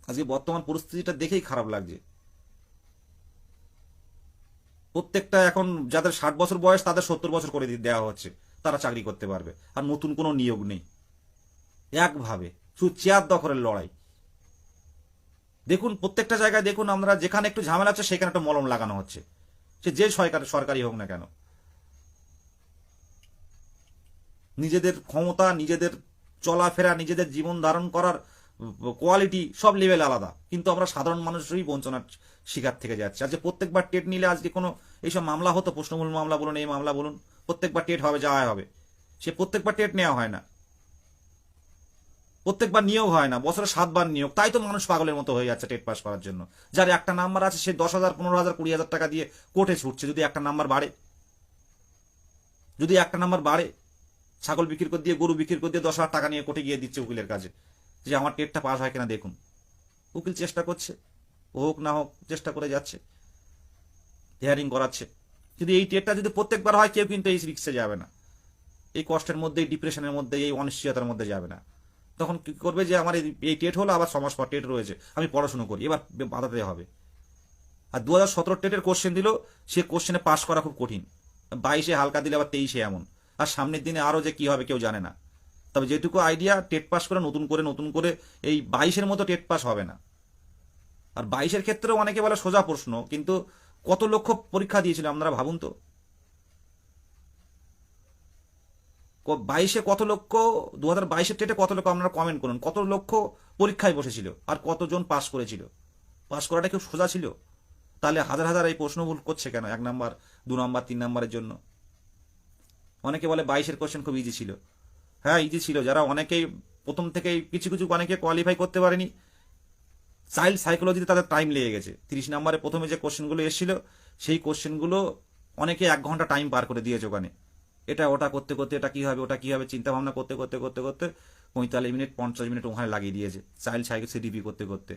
আজকে বর্তমান পরিস্থিতিটা দেখেই খারাপ লাগছে। প্রত্যেকটা এখন যাদের 60 বছর বয়স তাদের 70 বছর করে দেওয়া হচ্ছে, তারা চাকরি করতে পারবে, আর নতুন কোনো নিয়োগ নেই। একভাবে শুধু চেয়ার দখলের লড়াই। দেখুন প্রত্যেকটা জায়গায় দেখুন, আমরা যেখানে একটু ঝামেলা আছে সেখানে একটা মলম লাগানো হচ্ছে, সে যে সরকারি হোক না কেন। নিজেদের ক্ষমতা, নিজেদের চলাফেরা, নিজেদের জীবন ধারণ করার কোয়ালিটি সব লেভেল আলাদা, কিন্তু আমরা সাধারণ মানুষই বঞ্চনার শিকার থেকে যাচ্ছে। আজকে প্রত্যেকবার টেট নিলে আজকে কোনো এইসব মামলা হতো, প্রশ্নমূল মামলা বলুন, এই মামলা বলুন, প্রত্যেকবার টেট হবে, যাওয়া হবে। সে প্রত্যেকবার টেট নেওয়া হয় না, প্রত্যেকবার নিয়োগ হয় না, বছরে 7 বার নিয়োগ। তাই তো মানুষ পাগলের মতো হয়ে যাচ্ছে টেট পাস করার জন্য। যার একটা নাম্বার আছে সে 10,000, 15,000, 20,000 টাকা দিয়ে কোর্টে ছুটছে। যদি একটা নাম্বার বাড়ে, যদি একটা নাম্বার বাড়ে, ছাগল বিক্রি করে দিয়ে, গরু বিক্রি করে দিয়ে 10,000 টাকা নিয়ে কোর্টে গিয়ে দিচ্ছে উকিলের কাছে, যে আমার টেটটা পাস হয় কিনা দেখুন। উকিল চেষ্টা করছে, হোক না হোক চেষ্টা করে যাচ্ছে, হিয়ারিং করাচ্ছে। যদি এই টেটটা যদি প্রত্যেকবার হয়, কেউ কিন্তু এই রিক্সে যাবে না, এই কষ্টের মধ্যে, এই ডিপ্রেশনের মধ্যে, এই অনিশ্চয়তার মধ্যে যাবে না। তখন কি করবে, যে আমার এই টেট হলো, আবার 6 মাস পর টেট রয়েছে, আমি পড়াশোনা করি, এবার বাধাতে হবে। আর 2017 টেটের কোশ্চেন দিল, সে কোশ্চেনে পাস করা খুব কঠিন, 22-এ হালকা দিলে আবার 23-এ এমন, আর সামনের দিনে আরো যে কি হবে কেউ জানে না। তবে যেটুকু আইডিয়া, টেট পাস করে নতুন করে এই 22-এর মতো টেট পাস হবে না। আর 22-এর ক্ষেত্রেও অনেকে বলে সোজা প্রশ্ন, কিন্তু কত লক্ষ পরীক্ষা দিয়েছিল আপনারা ভাবুন তো। 22-এ কত লক্ষ, 2022-এর টেটে কত লক্ষ, আপনারা কমেন্ট করুন, কত লক্ষ পরীক্ষায় বসেছিল আর কতজন পাস করেছিল। পাস করাটা কেউ সোজা ছিল? তাহলে হাজার হাজার এই প্রশ্ন ভুল করছে কেন 1 নাম্বার, 2 নাম্বার, 3 নাম্বারের জন্য? অনেকে বলে 22-এর কোশ্চেন খুব ইজি ছিল। হ্যাঁ ইজি ছিল, যারা অনেকেই প্রথম থেকেই কিছু কিছু অনেকে কোয়ালিফাই করতে পারেনি, চাইল্ড সাইকোলজিতে তাদের টাইম লেগে গেছে। 30 নম্বরে প্রথমে যে কোশ্চেনগুলো এসেছিল, সেই কোশ্চেনগুলো অনেকে 1 ঘন্টা টাইম পার করে দিয়েছে ওখানে, এটা ওটা করতে করতে, এটা কি হবে ওটা কি হবে চিন্তা ভাবনা করতে করতে করতে করতে 45 মিনিট 50 মিনিট ওখানে লাগিয়ে দিয়েছে চাইল্ড সাইকেল সিডিপি করতে করতে।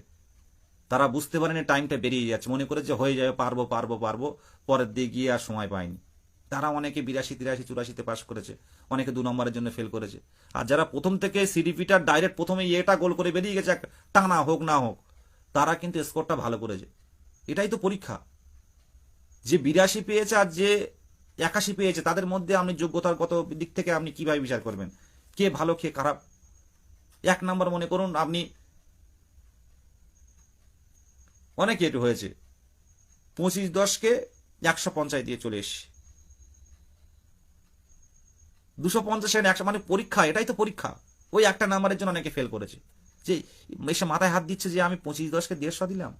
তারা বুঝতে পারেনি টাইমটা বেরিয়ে যাচ্ছে, মনে করে যে হয়ে যাবে, পারবো পারবো পারবো, পরের দিকে গিয়ে আর সময় পায়নি। তারা অনেকে 82, 83, 84-তে পাস করেছে, অনেকে 2 নম্বরের জন্য ফেল করেছে। আর যারা প্রথম থেকে সিডিপিটা ডাইরেক্ট প্রথমে এটা গোল করে বেরিয়ে গেছে, টানা হোক না হোক, তারা কিন্তু স্কোরটা ভালো করেছে। এটাই তো পরীক্ষা। যে 82 পেয়েছে আর যে 81 পেয়েছে, তাদের মধ্যে আপনি যোগ্যতার কত দিক থেকে আপনি কিভাবে বিচার করবেন, কে ভালো কে খারাপ? 1 নাম্বার মনে করুন আপনি, অনেকে একটু হয়েছে 25-10-কে 150 দিয়ে চলে এসছে, 250 100, মানে পরীক্ষা, এটাই তো পরীক্ষা। ওই একটা নাম্বারের জন্য অনেকে ফেল করেছে। যে এসে মাথায় হাত দিচ্ছে যে আমি 25-10কে 150 দিলাম,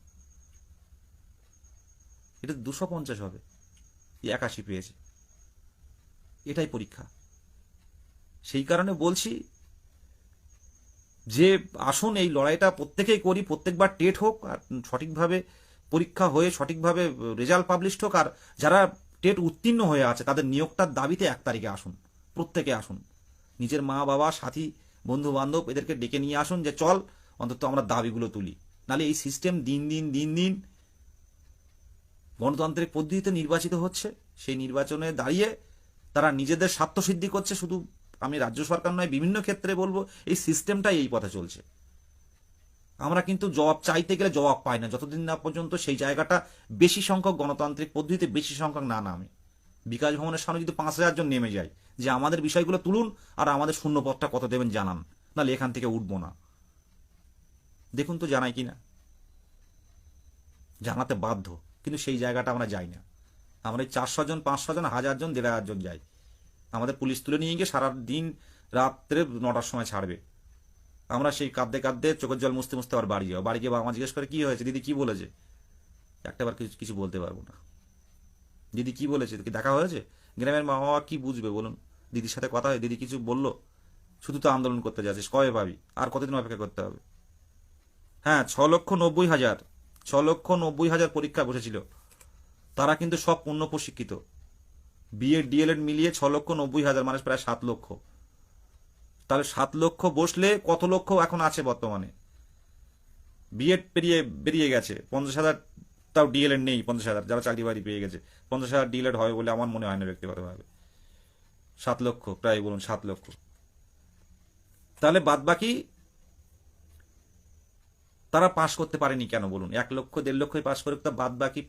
এটা 250 হবে, 81 পেয়েছে। এটাই পরীক্ষা। সেই কারণে বলছি যে আসুন এই লড়াইটা প্রত্যেকেই করি, প্রত্যেকবার টেট হোক আর সঠিকভাবে পরীক্ষা হয়ে সঠিকভাবে রেজাল্ট পাবলিশড হোক, আর যারা টেট উত্তীর্ণ হয়ে আছে তাদের নিয়োগটার দাবিতে 1 তারিখে আসুন, প্রত্যেকে আসুন, নিজের মা বাবা সাথী বন্ধু বান্ধব এদেরকে ডেকে নিয়ে আসুন যে চল অন্তত আমরা দাবিগুলো তুলি। নাহলে এই সিস্টেম দিন দিন গণতান্ত্রিক পদ্ধতিতে নির্বাচিত হচ্ছে, সেই নির্বাচনে দাঁড়িয়ে তারা নিজেদের স্বার্থসিদ্ধি করছে। শুধু আমি রাজ্য সরকার নয়, বিভিন্ন ক্ষেত্রে বলবো এই সিস্টেমটাই এই পথে চলছে। আমরা কিন্তু জবাব চাইতে গেলে জবাব পাই না যতদিন না পর্যন্ত সেই জায়গাটা বেশি সংখ্যক গণতান্ত্রিক পদ্ধতিতে বেশি সংখ্যক না নামে। বিকাশ ভবনের সামনে যদি 5,000 জন নেমে যায় যে আমাদের বিষয়গুলো তুলুন আর আমাদের শূন্যপদটা কত দেবেন জানান, নাহলে এখান থেকে উঠবো না, দেখুন তো জানাই কিনা। জানাতে বাধ্য, কিন্তু সেই জায়গাটা আমরা যাই না। আমরা এই 400 জন 500 জন 1000 জন 1500 জন যাই। আমাদের পুলিশ তুলে নিয়ে গিয়ে সারা দিন রাত্রে 9টার সময় ছাড়বে। আমরা সেই কাঁদতে কাঁদতে চোখের জল মুছতে মুছতে আবার বাড়ি যাবো। বাড়ি গিয়ে বাবা মা জিজ্ঞেস করে কি হয়েছে, দিদি কি বলেছে, একটাবার কিছু বলতে পারবো না। দিদি কি বলেছে, কি দেখা হয়েছে, গ্রামের মা বাবা কি বুঝবে বলুন। দিদির সাথে কথা হয়, দিদি কিছু বললো, শুধু তো আন্দোলন করতে যাচ্ছিস, কবে পাবি, আর কতদিন অপেক্ষা করতে হবে। হ্যাঁ, 6,90,000 6,90,000 পরীক্ষা বসেছিল, তারা কিন্তু সব পূর্ণ প্রশিক্ষিত। বিএড ডিএলএড মিলিয়ে 6,90,000 মানে প্রায় 7 লক্ষ। তাহলে 7 লক্ষ বসলে কত লক্ষ এখন আছে বর্তমানে? বিএড বেরিয়ে গেছে 50,000, তাও ডিএলএড নেই 50,000, যারা চাকরি বাড়ি পেয়ে গেছে 50,000 ডিএলএড হবে বলে আমার মনে হয় না ব্যক্তিগতভাবে। 7 লক্ষ প্রায়, বলুন 7 লক্ষ। তাহলে বাদ বাকি তারা পাশ করতে পারেনি কেন বলুন? 1 লক্ষ 1.5 লক্ষই পাশ করে, তো বাদ বাকি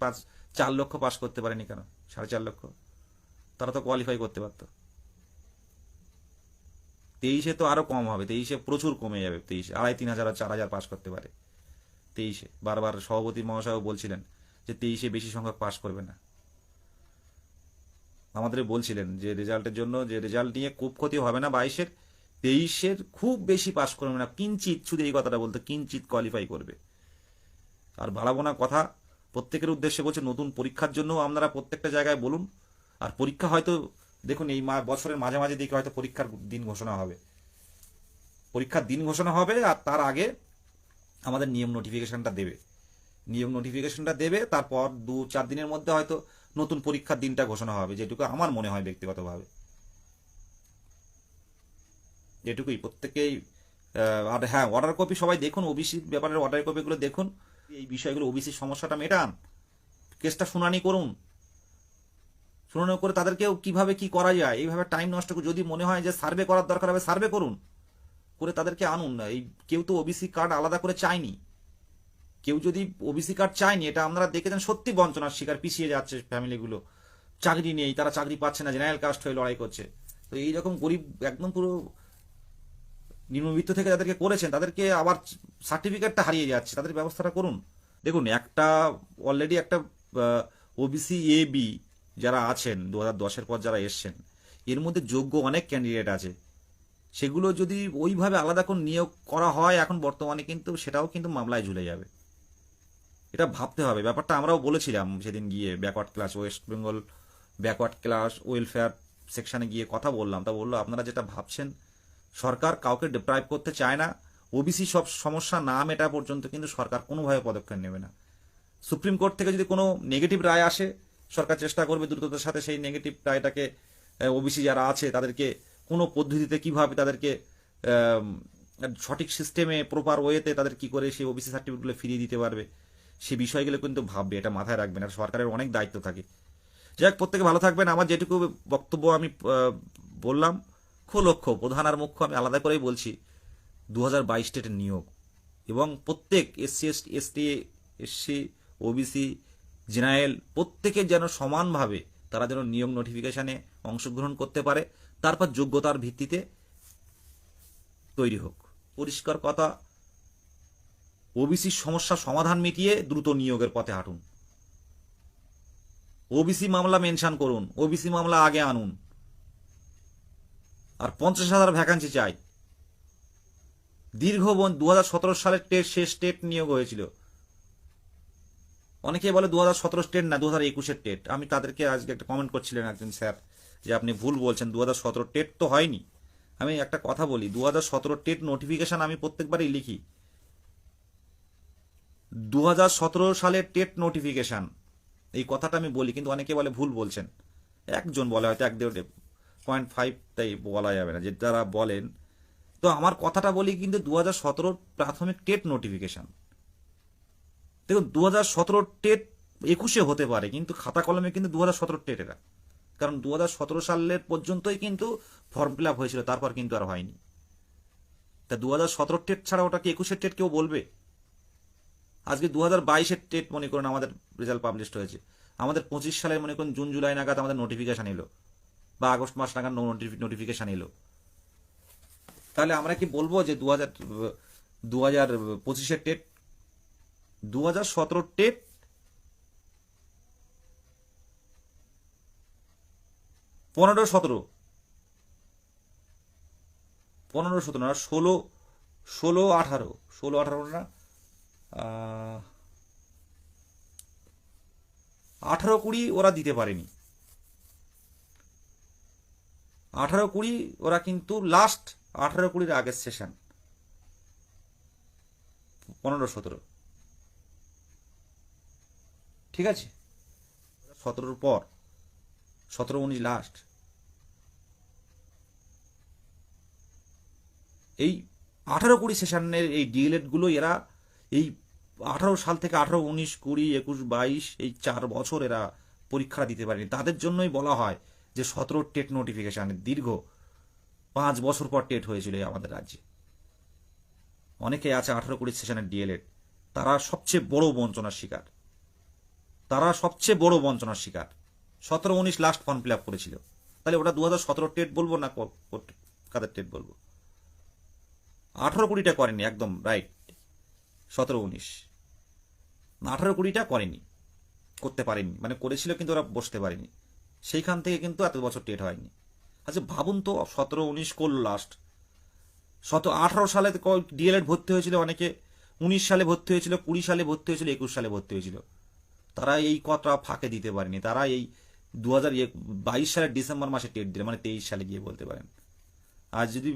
4 লক্ষ পাশ করতে পারেনি কেন? 4.5 লক্ষ তারা তো কোয়ালিফাই করতে পারতো। 23-এ তো আরো কম হবে, 23-এ প্রচুর কমে যাবে। 23-এ 2,500-3,000 আর 4,000 পাশ করতে পারে 23-এ। বারবার সভাপতি মহাশয়ও বলছিলেন যে 23-এ বেশি সংখ্যক পাশ করবে না। আমাদের বলছিলেন যে রেজাল্টের জন্য, যে রেজাল্ট নিয়ে খুব ক্ষতি হবে না 22-এর, 23-এর খুব বেশি পাশ করবে না, কিঞ্চিত, শুধু এই কথাটা বলতে, কিঞ্চিত কোয়ালিফাই করবে। আর বাড়াবো না কথা, প্রত্যেকের উদ্দেশ্যে বলছে নতুন পরীক্ষার জন্য আপনারা প্রত্যেকটা জায়গায় বলুন। আর পরীক্ষা হয়তো দেখুন এই বছরের মাঝে দিকে হয়তো পরীক্ষার দিন ঘোষণা হবে, পরীক্ষার দিন ঘোষণা হবে, আর তার আগে আমাদের নিয়ম নোটিফিকেশনটা দেবে। তারপর 2-4 দিনের মধ্যে হয়তো নতুন পরীক্ষার দিনটা ঘোষণা হবে, যেটুকু আমার মনে হয় ব্যক্তিগতভাবে। যেটুকুই প্রত্যেকেই। আর হ্যাঁ, অর্ডার কপি সবাই দেখুন, ওবিসির ব্যাপারে অর্ডার কপিগুলো দেখুন, এই বিষয়গুলো ওবিসির সমস্যাটা মেটান, কেসটা শুনানি করুন, শুনানি করে তাদেরকেও কিভাবে কি করা যায় এইভাবে টাইম নষ্ট করে, যদি মনে হয় যে সার্ভে করার দরকার হবে সার্ভে করুন, করে তাদেরকে আনুন। এই কেউ তো ওবিসি কার্ড আলাদা করে চায়নি, কেউ যদি ওবিসি কার্ড চায়নি, এটা আপনারা দেখেছেন, সত্যি বঞ্চনার শিকার, পিছিয়ে যাচ্ছে ফ্যামিলিগুলো, চাকরি নেই, তারা চাকরি পাচ্ছে না, জেনারেল কাস্ট হয়ে লড়াই করছে। তো এইরকম গরিব একদম পুরো নিম্নবিত্ত থেকে যাদেরকে করেছেন তাদেরকে আবার সার্টিফিকেটটা হারিয়ে যাচ্ছে, তাদের ব্যবস্থাটা করুন। দেখুন একটা অলরেডি একটা ওবিসি এ বি যারা আছেন 2010-এর পর যারা এসছেন, এর মধ্যে যোগ্য অনেক ক্যান্ডিডেট আছে, সেগুলো যদি ওইভাবে আলাদা করে নিয়োগ করা হয় এখন বর্তমানে, কিন্তু সেটাও কিন্তু মামলায় ঝুলে যাবে। এটা ভাবতে হবে ব্যাপারটা। আমরাও বলেছিলাম সেদিন গিয়ে backward class, West Bengal backward class welfare সেকশনে গিয়ে কথা বললাম, তা বললো আপনারা যেটা ভাবছেন সরকার কাউকে ডিপ্রাইভ করতে চায় না, ওবিসি সব সমস্যা না মেটা পর্যন্ত কিন্তু সরকার কোনোভাবে পদক্ষেপ নেবে না। সুপ্রিম কোর্ট থেকে যদি কোনো নেগেটিভ রায় আসে, সরকার চেষ্টা করবে দ্রুততার সাথে সেই নেগেটিভ রায়টাকে, ওবিসি যারা আছে তাদেরকে কোনো পদ্ধতিতে কিভাবে তাদেরকে সঠিক সিস্টেমে প্রপার ওয়েতে তাদের কি করে সেই ওবিসি সার্টিফিকেটগুলো ফিরিয়ে দিতে পারবে, সে বিষয়গুলো কিন্তু ভাববে, এটা মাথায় রাখবেন। আর সরকারের অনেক দায়িত্ব থাকে। যাই হোক, প্রত্যেকে ভালো থাকবেন। আমার যেটুকু বক্তব্য আমি বললাম, লক্ষ্য প্রধান আর মুখ্য আমি আলাদা করেই বলছি, 2022 স্টেটের নিয়োগ, এবং প্রত্যেক এসসি ওবিসি জেনারেল প্রত্যেকে যেন সমানভাবে তারা যেন নিয়োগ নোটিফিকেশনে অংশগ্রহণ করতে পারে, তারপর যোগ্যতার ভিত্তিতে তৈরি হোক। পরিষ্কার কথা, ওবিসির সমস্যা সমাধান মিটিয়ে দ্রুত নিয়োগের পথে হাঁটুন। ওবিসি মামলা মেনশন করুন, ওবিসি মামলা আগে আনুন, আর 50,000 ভ্যাকান্সি চাই। দীর্ঘ 2017 সালের টেট শেষ টেট নিয়োগ হয়েছিল। অনেকে বলে 2017 টেট না, 2021-এর টেট। আমি তাদেরকে আজকে একটা কমেন্ট করছিলেন একজন স্যার যে আপনি ভুল বলছেন, 2017 টেট তো হয়নি। আমি একটা কথা বলি, 2017 টেট নোটিফিকেশন আমি প্রত্যেকবারই লিখি, 2017 সালের টেট নোটিফিকেশন, এই কথাটা আমি বলি, কিন্তু অনেকে বলে ভুল বলছেন। একজন বলে, হয়তো 1.5 তাই বলা যাবে না, যে যারা বলেন। তো আমার কথাটা বলি, কিন্তু 2017 প্রাথমিক টেট নোটিফিকেশন। দেখুন, 2017 টেট 21-এ হতে পারে, কিন্তু খাতা কলমে কিন্তু 2017 টেট এরা। কারণ 2017 সালের পর্যন্তই কিন্তু ফর্ম ফিল আপ হয়েছিল, তারপর কিন্তু আর হয়নি। তা 2017 টেট ছাড়া ওটা কি 21-এর টেট কেউ বলবে? আজকে 2022-এর টেট মনে করুন আমাদের রেজাল্ট পাবলিশ হয়েছে, আমাদের 25 সালের মনে করুন জুন জুলাই নাগাদ আমাদের নোটিফিকেশন এলো, বা আগস্ট মাস নাগাদ নোটিফিকেশন এলো। তাহলে আমরা কি বলবো যে 2025-এর টেট? 2017 টেট 15-17 15-17 না, 16-18 না, 18-20 ওরা দিতে পারেনি। 18-20 ওরা কিন্তু লাস্ট 18-20-র আগের সেশন 15-17, ঠিক আছে। 17-র পর 17-19 লাস্ট। এই 18-20 সেশনের এই ডিএলএড গুলো এরা এই 18 সাল থেকে 18, 19, 20, 21, 22 এই 4 বছর এরা পরীক্ষা দিতে পারেনি। তাদের জন্যই বলা হয় যে 17 টেট নোটিফিকেশন, দীর্ঘ 5 বছর পর টেট হয়েছিল আমাদের রাজ্যে। অনেকে আছে 18-20 সেশনের ডিএলএড, তারা সবচেয়ে বড় বঞ্চনার শিকার, 17-19 লাস্ট ফর্ম ফিল আপ করেছিল। তাহলে ওটা 2017 টেট বলবো না, কাদের টেট বলবো? 18-20টা করেনি, একদম রাইট। 17-19, 18-20টা করেনি, করতে পারেনি, মানে করেছিল কিন্তু ওরা বসতে পারেনি। সেইখান থেকে কিন্তু এত বছর টেট হয়নি। আচ্ছা ভাবুন তো, 17-19 করলো লাস্ট, 18 সালে ডিএলএড ভর্তি হয়েছিল অনেকে, 19 সালে ভর্তি হয়েছিল, 20 সালে ভর্তি হয়েছিল, 21 সালে ভর্তি হয়েছিল। তারা এই কথা ফাঁকে দিতে পারেনি। তারা এই 2022 সালের ডিসেম্বর মাসে টেট দিলে, মানে 23 সালে গিয়ে বলতে পারেন। আর যদি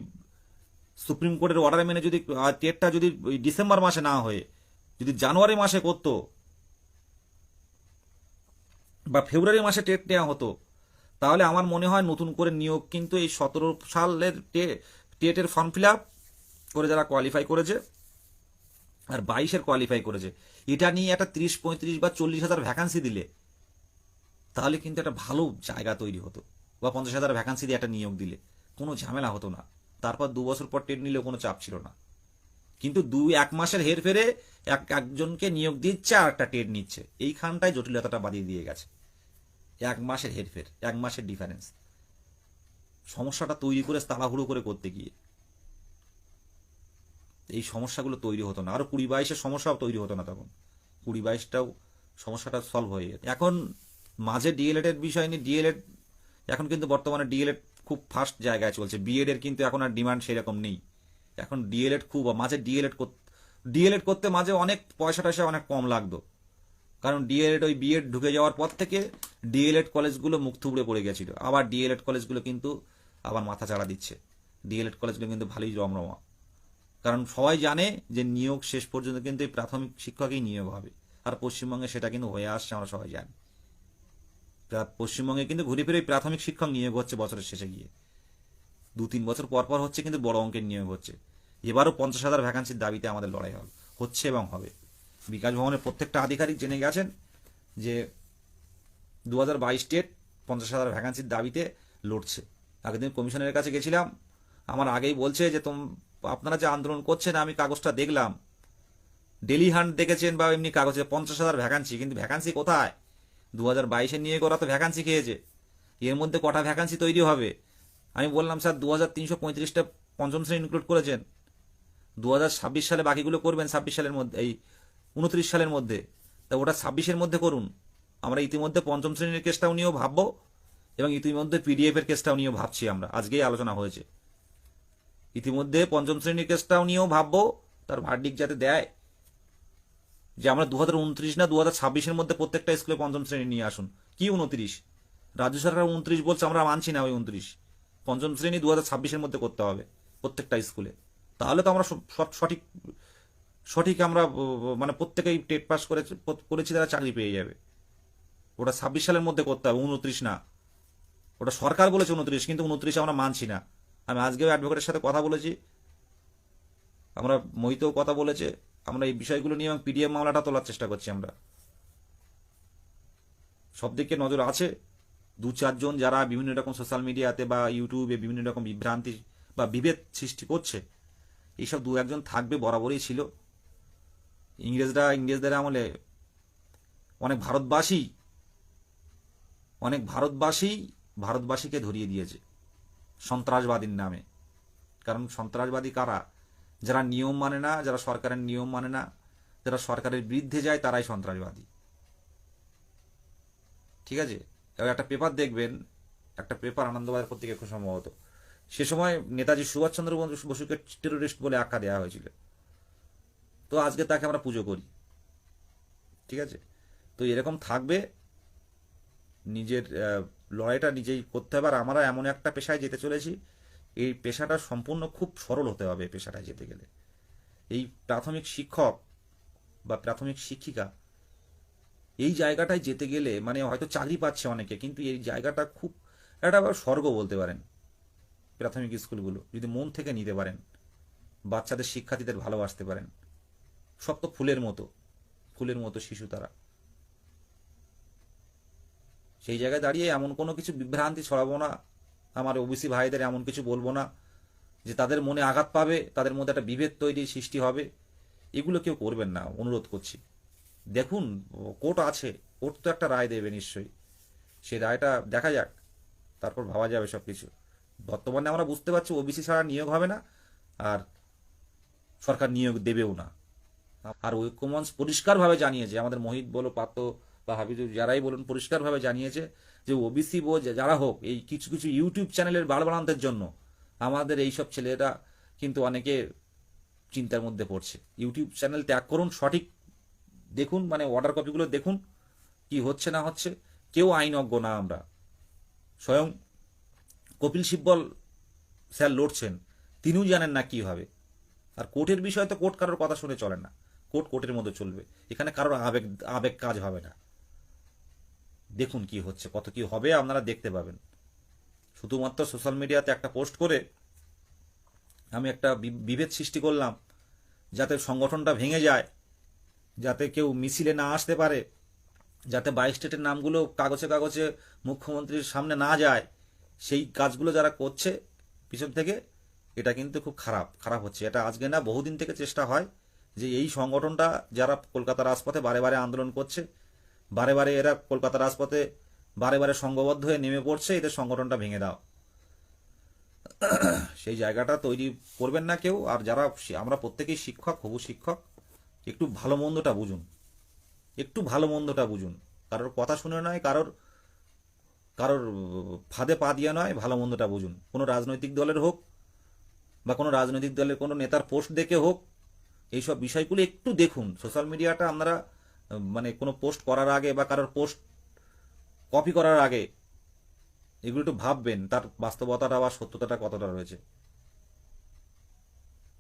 সুপ্রিম কোর্টের অর্ডার মেনে যদি টেটটা যদি ডিসেম্বর মাসে না হয়ে যদি জানুয়ারি মাসে করতো বা ফেব্রুয়ারি মাসে টেট নেওয়া হতো, তাহলে আমার মনে হয় নতুন করে নিয়োগ কিন্তু এই 17 সালের টেটের ফর্ম ফিল আপ করে যারা কোয়ালিফাই করেছে আর 22-এর কোয়ালিফাই করেছে, এটা নিয়ে একটা 30, 35 বা 40,000 ভ্যাকান্সি দিলে তাহলে কিন্তু একটা ভালো জায়গা তৈরি হতো। বা 50,000 ভ্যাকান্সি দিয়ে একটা নিয়োগ দিলে কোনো ঝামেলা হতো না। তারপর 2 বছর পর টেট নিলেও কোনো চাপ ছিল না। কিন্তু 1 মাসের হেরফেরে একজনকে নিয়োগ দিচ্ছে আর একটা টেট নিচ্ছে, এইখানটায় জটিলতাটা বাড়িয়ে দিয়ে গেছে। 1 মাসের হেরফের, 1 মাসের ডিফারেন্স, সমস্যাটা তৈরি করে তাড়াহুড়ো করে করতে গিয়ে এই সমস্যাগুলো তৈরি হতো না। আরো 20-22-এর সমস্যাও তৈরি হতো না তখন, 20-22টাও সমস্যাটা সলভ হয়ে যেত। এখন মাঝে ডিএলএড এর বিষয় নিয়ে, ডিএলএড এখন কিন্তু বর্তমানে ডিএলএড খুব ফাস্ট জায়গায় চলছে, বিএড এর কিন্তু এখন আর ডিমান্ড সেরকম নেই। এখন ডিএলএড খুব, মাঝে ডিএলএড করতে মাঝে অনেক পয়সা টয়সা অনেক কম লাগতো, কারণ ডিএলএড ওই বিএড ঢুকে যাওয়ার পর থেকে ডিএলএড কলেজগুলো মুখ থুবড়ে পড়ে গেছিল। আবার ডিএলএড কলেজগুলো কিন্তু আবার মাথা চাড়া দিচ্ছে, ডিএলএড কলেজগুলো কিন্তু ভালোই রমরমা। কারণ সবাই জানে যে নিয়োগ শেষ পর্যন্ত কিন্তু এই প্রাথমিক শিক্ষকই নিয়োগ হবে, আর পশ্চিমবঙ্গে সেটা কিন্তু হয়ে আসছে, আমরা সবাই জানি। পশ্চিমবঙ্গে কিন্তু ঘুরে ফিরে প্রাথমিক শিক্ষক নিয়োগ হচ্ছে বছরের শেষে গিয়ে, 2-3 বছর পর পর হচ্ছে, কিন্তু বড় অঙ্কের নিয়োগ হচ্ছে। এবারও 50,000 ভ্যাকান্সির দাবিতে আমাদের লড়াই হচ্ছে এবং হবে। বিকাশ ভবনের প্রত্যেকটা আধিকারিক জেনে গেছেন যে 2022 টেট 50,000 ভ্যাকান্সির দাবিতে লড়ছে। আগের দিন কমিশনের কাছে গেছিলাম, আমার আগেই বলছে যে আপনারা যে আন্দোলন করছেন, আমি কাগজটা দেখলাম, ডেলি হান্ট দেখেছেন বা এমনি কাগজে 50,000 ভ্যাকান্সি, কিন্তু ভ্যাকান্সি কোথায়? 2022-এ নিয়ে করা তো ভ্যাকান্সি খেয়েছে, এর মধ্যে কটা ভ্যাকান্সি তৈরি হবে? আমি বললাম স্যার 2335টা পঞ্চম শ্রেণী ইনক্লুড করেছেন, 2026 সালে বাকিগুলো করবেন, 26 সালের মধ্যে, এই 29 সালের মধ্যে, তা ওটা 26-এর মধ্যে করুন। আমরা ইতিমধ্যে পঞ্চম শ্রেণীর কেসটাও নিয়েও ভাববো এবং ইতিমধ্যে পিডিএফ এর কেসটাও নিয়েও ভাবছি, আমরা আজকেই আলোচনা হয়েছে। ইতিমধ্যে পঞ্চম শ্রেণীর কেসটাও নিয়েও ভাববো, তার ভার্ডিক যাতে দেয় যে আমরা 2029 না 2026-এর মধ্যে প্রত্যেকটা স্কুলে পঞ্চম শ্রেণী নিয়ে আসুন। কি 29? রাজ্য সরকার 29 বলছে, আমরা মানছি না ওই 29। পঞ্চম শ্রেণী 2026-এর মধ্যে করতে হবে প্রত্যেকটা স্কুলে। তাহলে তো আমরা সঠিক সঠিক আমরা মানে প্রত্যেকেই টেট পাস করেছি তারা চাকরি পেয়ে যাবে। ওটা 26 সালের মধ্যে করতে হবে, 29 না। ওটা সরকার বলেছে 29, কিন্তু 29 আমরা মানছি না। আমি আজকেও অ্যাডভোকেটের সাথে কথা বলেছি, আমরা মোহিতও কথা বলেছে, আমরা এই বিষয়গুলো নিয়ে এবং পিডিএম মামলাটা তোলার চেষ্টা করছি। আমরা সব দিকে নজর আছে। 2-4 জন যারা বিভিন্ন রকম সোশ্যাল মিডিয়াতে বা ইউটিউবে বিভিন্ন রকম বিভ্রান্তি বা বিভেদ সৃষ্টি করছে, এইসব 2-1 জন থাকবে, বরাবরই ছিল। ইংরেজদের আমলে অনেক ভারতবাসীকে ধরিয়ে দিয়েছে সন্ত্রাসবাদীর নামে। কারণ সন্ত্রাসবাদী কারা? যারা নিয়ম মানে না, যারা সরকারের নিয়ম মানে না, যারা সরকারের বিরুদ্ধে যায়, তারাই সন্ত্রাসবাদী। ঠিক আছে? এবার একটা পেপার দেখবেন, একটা পেপার আনন্দবাজার পত্রিকা খুব সম্ভবত, সে সময় নেতাজি সুভাষচন্দ্র বসুকে টেরোরিস্ট বলে আখ্যা দেওয়া হয়েছিল। তো আজকে তাকে আমরা পুজো করি। ঠিক আছে? তো এরকম থাকবে, নিজের লড়াইটা নিজেই করতে হবে। আর আমরা এমন একটা পেশায় যেতে চলেছি, এই পেশাটা সম্পূর্ণ খুব সরল হতে হবে। পেশাটায় যেতে গেলে এই প্রাথমিক শিক্ষক বা প্রাথমিক শিক্ষিকা, এই জায়গাটায় যেতে গেলে মানে হয়তো চাকরি পাচ্ছে অনেকে, কিন্তু এই জায়গাটা খুব একটা স্বর্গ বলতে পারেন। প্রাথমিক স্কুলগুলো যদি মন থেকে নিতে পারেন, বাচ্চাদের শিক্ষার্থীদের ভালোবাসতে পারেন, সব তো ফুলের মতো শিশু তারা। সেই জায়গায় দাঁড়িয়ে এমন কোনো কিছু বিভ্রান্তি ছড়াবো না, আমার ওবিসি ভাইদের এমন কিছু বলবো না যে তাদের মনে আঘাত পাবে, তাদের মধ্যে একটা বিভেদ সৃষ্টি হবে। এগুলো কেউ করবেন না, অনুরোধ করছি। দেখুন, কোর্ট আছে, কোর্ট তো একটা রায় দেবে নিশ্চয়ই। সেই রায়টা দেখা যাক, তারপর ভাবা যাবে সব কিছু। বর্তমানে আমরা বুঝতে পারছি ওবিসি ছাড়া নিয়োগ হবে না, আর সরকার নিয়োগ দেবেও না। আর ঐক্যমঞ্চ পরিষ্কারভাবে জানিয়েছে, আমাদের মোহিত বলো, পাত্র বা হাবিজুর যারাই বলুন, পরিষ্কারভাবে জানিয়েছে যে ওবিসি যারা হোক, এই কিছু কিছু ইউটিউব চ্যানেলের বাড়বাড়ান্তের জন্য আমাদের এইসব ছেলেরা কিন্তু অনেকে চিন্তার মধ্যে পড়ছে। ইউটিউব চ্যানেল ত্যাগ করুন, সঠিক দেখুন, মানে অর্ডার কপিগুলো দেখুন কি হচ্ছে না হচ্ছে। কেউ আইনজ্ঞ না আমরা। স্বয়ং কপিল সিব্বল স্যার লড়ছেন, তিনিও জানেন না কি হবে। আর কোর্টের বিষয়ে তো কোর্ট কারোর কথা শুনে চলে না, কোর্টের মধ্যে চলবে। এখানে কারোর আবেগ কাজ হবে না। দেখুন কি হচ্ছে, কত কি হবে আপনারা দেখতে পাবেন। শুধুমাত্র সোশ্যাল মিডিয়াতে একটা পোস্ট করে আমি একটা বিভেদ সৃষ্টি করলাম, যাতে সংগঠনটা ভেঙে যায়, যাতে কেউ মিছিলে না আসতে পারে, যাতে 22 স্টেটের নামগুলো কাগজে কাগজে মুখ্যমন্ত্রীর সামনে না যায়। সেই কাজগুলো যারা করছে পিছন থেকে, এটা কিন্তু খুব খারাপ হচ্ছে। এটা আজকে না, বহুদিন থেকে চেষ্টা হয় যে এই সংগঠনটা যারা কলকাতার রাজপথে বারে বারে আন্দোলন করছে, বারে বারে এরা কলকাতার রাজপথে বারে বারে সংঘবদ্ধ হয়ে নেমে পড়ছে, এদের সংগঠনটা ভেঙে দাও। সেই জায়গাটা তৈরি করবেন না কেউ। আর যারা, আমরা প্রত্যেকেই শিক্ষক, হবু শিক্ষক, একটু ভালো মন্দটা বুঝুন। কারোর কথা শুনে নয়, কারোর ফাঁদে পা দিয়ে নয়, ভালো মন্দটা বুঝুন। কোনো রাজনৈতিক দলের হোক বা কোনো রাজনৈতিক দলের কোনো নেতার পোস্ট দেখে হোক, এইসব বিষয়গুলো একটু দেখুন। সোশ্যাল মিডিয়াটা আপনারা মানে কোনো পোস্ট করার আগে বা কারোর পোস্ট কপি করার আগে এগুলো একটু ভাববেন, তার বাস্তবতাটা বা সত্যতাটা কতটা রয়েছে।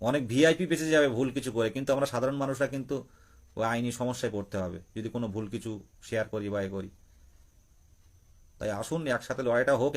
অনেক ভিআইপি বেঁচে যাবে ভুল কিছু করে, কিন্তু আমরা সাধারণ মানুষরা কিন্তু আইনি সমস্যায় পড়তে হবে যদি কোনো ভুল কিছু শেয়ার করি বা করি। তাই আসুন, একসাথে লড়াইটা হোক।